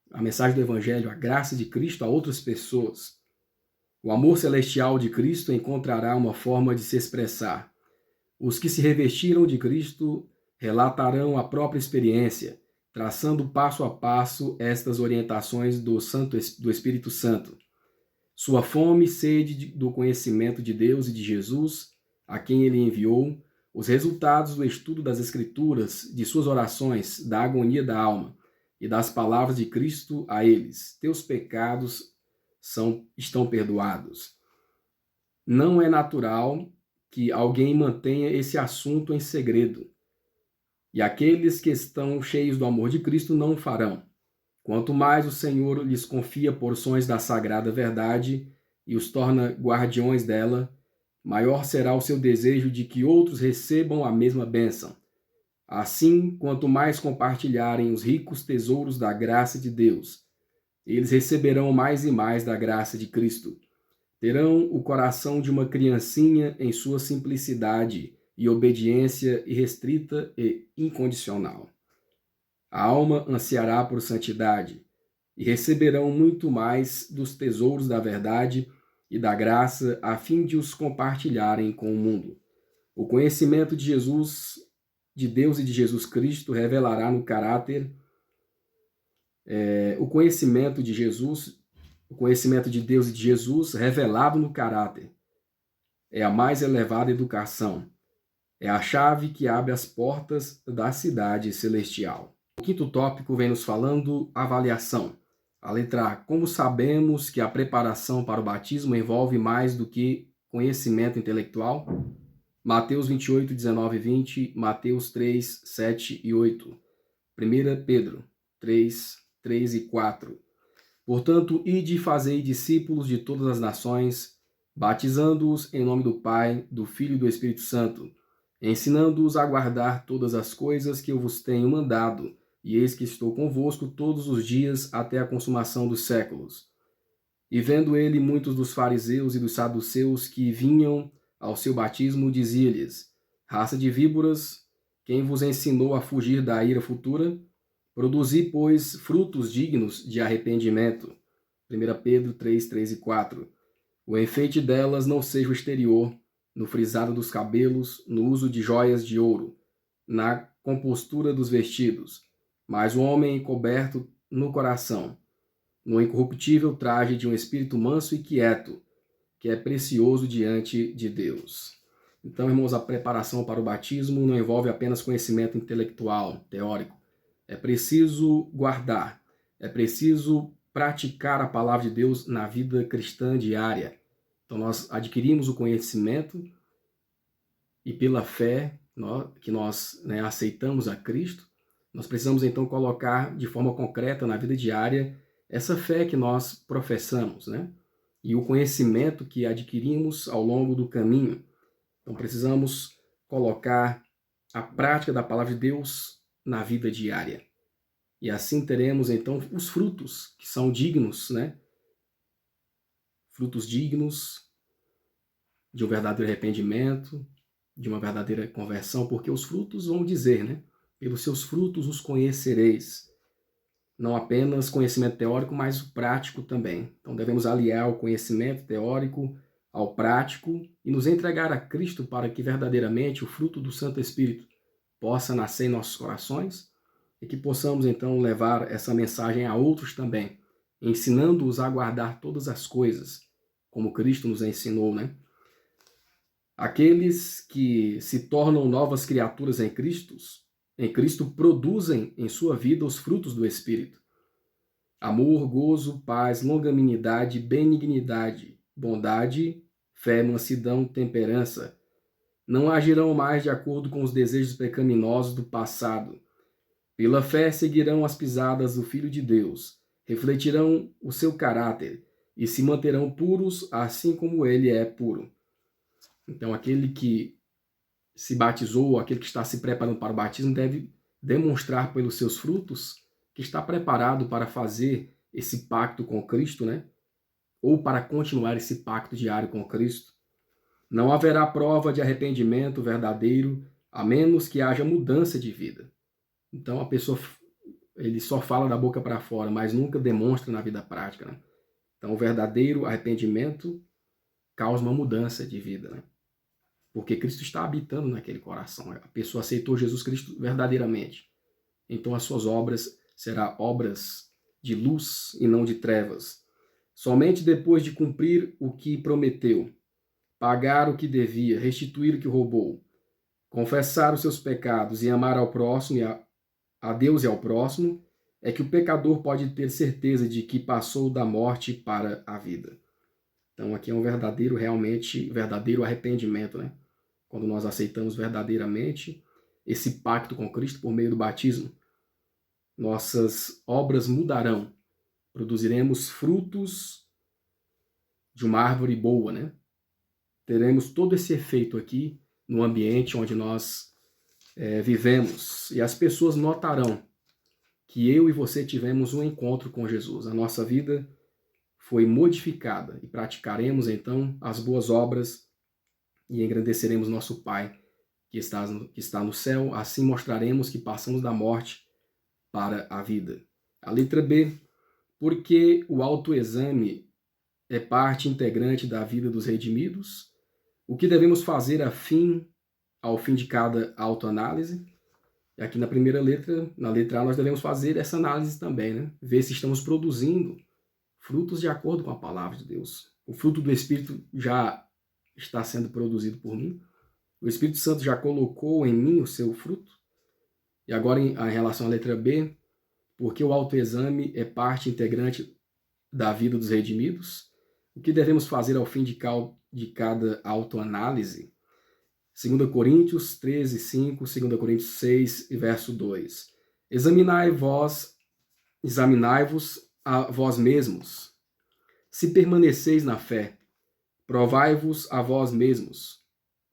[SPEAKER 2] a mensagem do Evangelho, a graça de Cristo a outras pessoas. O amor celestial de Cristo encontrará uma forma de se expressar. Os que se revestiram de Cristo relatarão a própria experiência, traçando passo a passo estas orientações do Espírito Santo. Sua fome e sede do conhecimento de Deus e de Jesus, a quem ele enviou, os resultados do estudo das Escrituras, de suas orações, da agonia da alma e das palavras de Cristo a eles. Teus pecados estão perdoados. Não é natural que alguém mantenha esse assunto em segredo. E aqueles que estão cheios do amor de Cristo não o farão. Quanto mais o Senhor lhes confia porções da sagrada verdade e os torna guardiões dela, maior será o seu desejo de que outros recebam a mesma bênção. Assim, quanto mais compartilharem os ricos tesouros da graça de Deus, eles receberão mais e mais da graça de Cristo. Terão o coração de uma criancinha em sua simplicidade e obediência irrestrita e incondicional. A alma ansiará por santidade e receberão muito mais dos tesouros da verdade e da graça a fim de os compartilharem com o mundo. O conhecimento de Jesus, de Deus e de Jesus Cristo revelará no caráter o conhecimento de Deus e de Jesus revelado no caráter. É a mais elevada educação. É a chave que abre as portas da cidade celestial. O quinto tópico vem nos falando avaliação. A letra A. Como sabemos que a preparação para o batismo envolve mais do que conhecimento intelectual? Mateus 28, 19 e 20, Mateus 3, 7 e 8. 1 Pedro 3, 3 e 4. Portanto, ide e fazei discípulos de todas as nações, batizando-os em nome do Pai, do Filho e do Espírito Santo, ensinando-os a guardar todas as coisas que eu vos tenho mandado, e eis que estou convosco todos os dias até a consumação dos séculos. E vendo ele muitos dos fariseus e dos saduceus que vinham ao seu batismo, dizia-lhes: raça de víboras, quem vos ensinou a fugir da ira futura? Produzi, pois, frutos dignos de arrependimento. 1 Pedro 3, 3 e 4. O enfeite delas não seja o exterior, no frisado dos cabelos, no uso de joias de ouro, na compostura dos vestidos, mas o homem coberto no coração, no incorruptível traje de um espírito manso e quieto, que é precioso diante de Deus. Então, irmãos, a preparação para o batismo não envolve apenas conhecimento intelectual, teórico. É preciso guardar, é preciso praticar a palavra de Deus na vida cristã diária. Então, nós adquirimos o conhecimento e pela fé que nós aceitamos a Cristo, nós precisamos então colocar de forma concreta na vida diária essa fé que nós professamos, né? E o conhecimento que adquirimos ao longo do caminho. Então, precisamos colocar a prática da palavra de Deus na vida diária. E assim teremos, então, os frutos que são dignos, né? Frutos dignos de um verdadeiro arrependimento, de uma verdadeira conversão, porque os frutos vão dizer, né? Pelos seus frutos os conhecereis. Não apenas conhecimento teórico, mas o prático também. Então devemos aliar o conhecimento teórico ao prático e nos entregar a Cristo para que verdadeiramente o fruto do Santo Espírito possa nascer em nossos corações e que possamos então levar essa mensagem a outros também, ensinando-os a guardar todas as coisas, como Cristo nos ensinou, né? Aqueles que se tornam novas criaturas em Cristo produzem em sua vida os frutos do Espírito. Amor, gozo, paz, longanimidade, benignidade, bondade, fé, mansidão, temperança. Não agirão mais de acordo com os desejos pecaminosos do passado. Pela fé seguirão as pisadas do Filho de Deus, refletirão o seu caráter e se manterão puros assim como ele é puro. Então, aquele que se batizou, aquele que está se preparando para o batismo, deve demonstrar pelos seus frutos que está preparado para fazer esse pacto com Cristo, né? Ou para continuar esse pacto diário com Cristo. Não haverá prova de arrependimento verdadeiro, a menos que haja mudança de vida. Então, a pessoa, ele só fala da boca para fora, mas nunca demonstra na vida prática, né? Então, o verdadeiro arrependimento causa uma mudança de vida, né? Porque Cristo está habitando naquele coração. A pessoa aceitou Jesus Cristo verdadeiramente. Então as suas obras serão obras de luz e não de trevas. Somente depois de cumprir o que prometeu, pagar o que devia, restituir o que roubou, confessar os seus pecados e amar ao próximo, a Deus e ao próximo, é que o pecador pode ter certeza de que passou da morte para a vida. Então aqui é um realmente verdadeiro arrependimento, né? Quando nós aceitamos verdadeiramente esse pacto com Cristo por meio do batismo, nossas obras mudarão, produziremos frutos de uma árvore boa, né? Teremos todo esse efeito aqui no ambiente onde nós vivemos, e as pessoas notarão que eu e você tivemos um encontro com Jesus. A nossa vida foi modificada e praticaremos então as boas obras e engrandeceremos nosso Pai que está no céu. Assim mostraremos que passamos da morte para a vida. A letra B, porque o autoexame é parte integrante da vida dos redimidos, o que devemos fazer ao fim de cada autoanálise? E aqui na primeira letra, na letra A, nós devemos fazer essa análise também, né? Ver se estamos produzindo frutos de acordo com a palavra de Deus. O fruto do Espírito já está sendo produzido por mim. O Espírito Santo já colocou em mim o seu fruto. E agora, em relação à letra B, porque o autoexame é parte integrante da vida dos redimidos, o que devemos fazer ao fim de cada autoanálise? 2 Coríntios 13, 5, 2 Coríntios 6, verso 2. Examinai-vos a vós mesmos, se permaneceis na fé. Provai-vos a vós mesmos.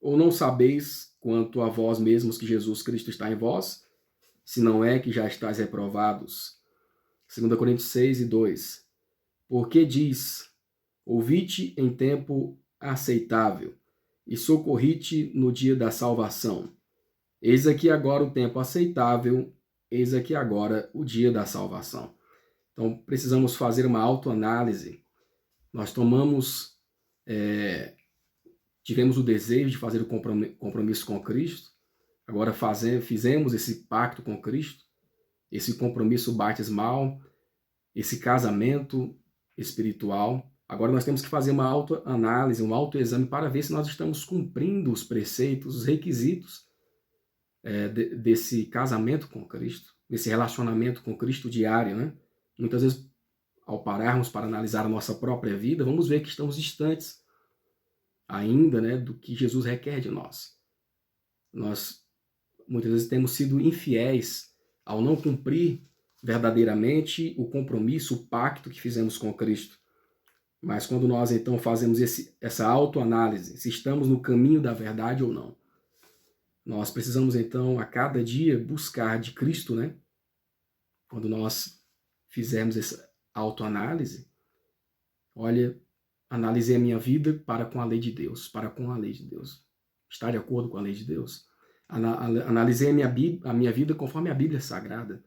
[SPEAKER 2] Ou não sabeis quanto a vós mesmos que Jesus Cristo está em vós? Se não é que já estáis reprovados. 2 Coríntios 6 e 2. Porque diz, ouvi-te em tempo aceitável, e socorri-te no dia da salvação. Eis aqui agora o tempo aceitável, eis aqui agora o dia da salvação. Então, precisamos fazer uma autoanálise. Nós tivemos o desejo de fazer o compromisso com Cristo, agora fizemos esse pacto com Cristo, esse compromisso batismal, esse casamento espiritual. Agora nós temos que fazer uma autoanálise, um autoexame para ver se nós estamos cumprindo os preceitos, os requisitos desse casamento com Cristo, desse relacionamento com Cristo diário, né? Muitas vezes, ao pararmos para analisar a nossa própria vida, vamos ver que estamos distantes ainda, né, do que Jesus requer de nós. Nós, muitas vezes, temos sido infiéis ao não cumprir verdadeiramente o compromisso, o pacto que fizemos com Cristo. Mas quando nós, então, fazemos essa autoanálise, se estamos no caminho da verdade ou não, nós precisamos, então, a cada dia buscar de Cristo, né? Quando nós fizermos essa autoanálise, olha, analisei a minha vida para com a lei de Deus, para com a lei de Deus. Está de acordo com a lei de Deus? Analisei a minha vida conforme a Bíblia Sagrada.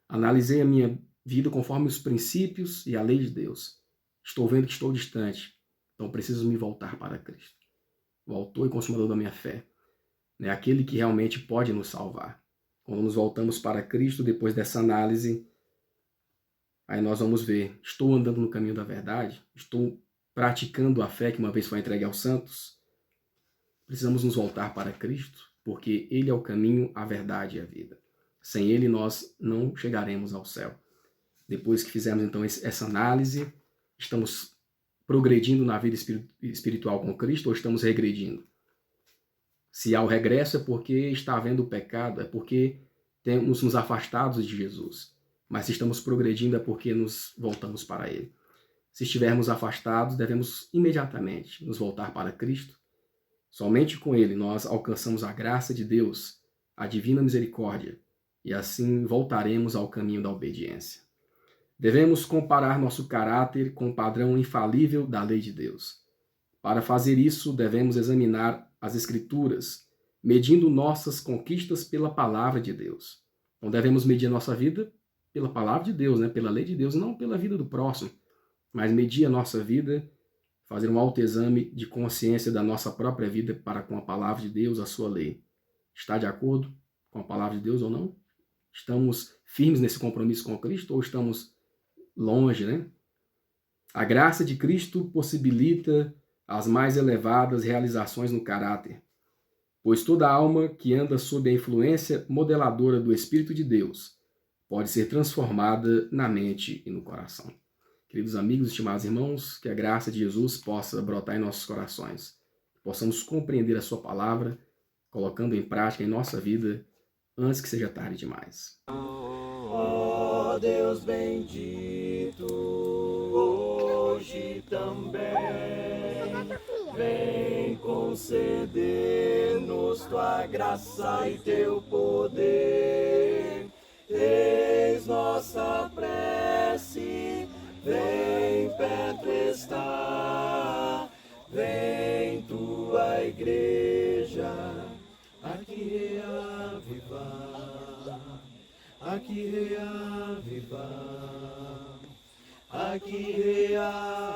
[SPEAKER 2] Analisei a minha vida conforme os princípios e a lei de Deus. Estou vendo que estou distante, então preciso me voltar para Cristo, o autor e consumador da minha fé, né? Aquele que realmente pode nos salvar. Quando nos voltamos para Cristo, depois dessa análise, aí nós vamos ver, estou andando no caminho da verdade? Estou praticando a fé que uma vez foi entregue aos santos? Precisamos nos voltar para Cristo, porque Ele é o caminho, a verdade e a vida. Sem Ele nós não chegaremos ao céu. Depois que fizermos então essa análise, estamos progredindo na vida espiritual com Cristo ou estamos regredindo? Se há o regresso é porque está havendo o pecado, é porque temos nos afastados de Jesus. Mas se estamos progredindo é porque nos voltamos para Ele. Se estivermos afastados, devemos imediatamente nos voltar para Cristo. Somente com Ele nós alcançamos a graça de Deus, a divina misericórdia, e assim voltaremos ao caminho da obediência. Devemos comparar nosso caráter com o padrão infalível da lei de Deus. Para fazer isso, devemos examinar as Escrituras, medindo nossas conquistas pela palavra de Deus. Então devemos medir a nossa vida pela palavra de Deus, né? Pela lei de Deus, não pela vida do próximo, mas medir a nossa vida fazer um autoexame de consciência da nossa própria vida para com a palavra de Deus, a sua lei. Está de acordo com a palavra de Deus ou não? Estamos firmes nesse compromisso com Cristo ou estamos longe, né? A graça de Cristo possibilita as mais elevadas realizações no caráter, pois toda alma que anda sob a influência modeladora do Espírito de Deus pode ser transformada na mente e no coração. Queridos amigos, estimados irmãos, que a graça de Jesus possa brotar em nossos corações, que possamos compreender a sua palavra, colocando em prática em nossa vida, antes que seja tarde demais.
[SPEAKER 3] Ó Deus bendito, hoje também vem conceder-nos tua graça e teu poder. Eis nossa prece, vem perto está, vem tua igreja, aqui reavivar, aqui reavivar, aqui reavivar.